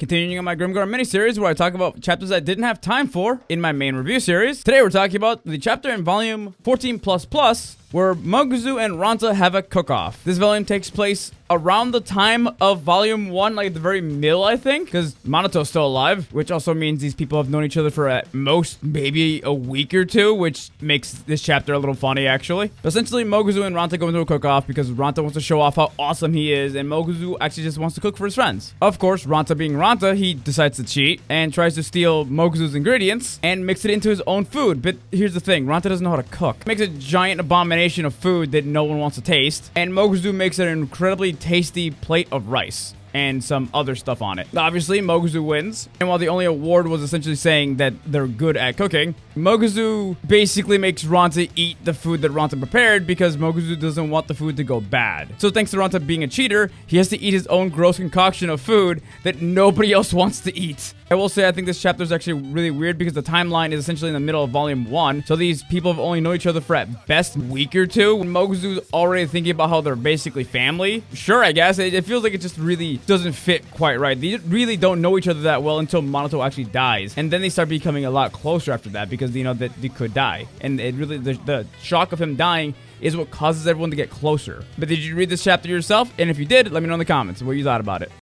Continuing on my Grimgar miniseries where I talk about chapters I didn't have time for in my main review series. Today we're talking about the chapter in volume 14++, where Moguzu and Ranta have a cook-off. This volume takes place around the time of volume 1, like the very middle, I think, because Manato's still alive, which also means these people have known each other for at most maybe a week or two, which makes this chapter a little funny, actually. But essentially, Moguzu and Ranta go into a cook-off because Ranta wants to show off how awesome he is, and Moguzu actually just wants to cook for his friends. Of course, Ranta being Ranta, he decides to cheat and tries to steal Moguzu's ingredients and mix it into his own food. But here's the thing, Ranta doesn't know how to cook. Makes a giant abomination of food that no one wants to taste, and Moguzu makes an incredibly tasty plate of rice and some other stuff on it. Obviously, Moguzu wins, and while the only award was essentially saying that they're good at cooking, Moguzu basically makes Ranta eat the food that Ranta prepared because Moguzu doesn't want the food to go bad. So thanks to Ranta being a cheater, he has to eat his own gross concoction of food that nobody else wants to eat. I will say I think this chapter is actually really weird because the timeline is essentially in the middle of volume 1, so these people have only known each other for at best a week or two, when Moguzu's already thinking about how they're basically family. Sure, I guess. It feels like it just really doesn't fit quite right. They really don't know each other that well until Manato actually dies, and then they start becoming a lot closer after that because they know that they could die, and it really the shock of him dying is what causes everyone to get closer. But did you read this chapter yourself? And if you did, let me know in the comments what you thought about it.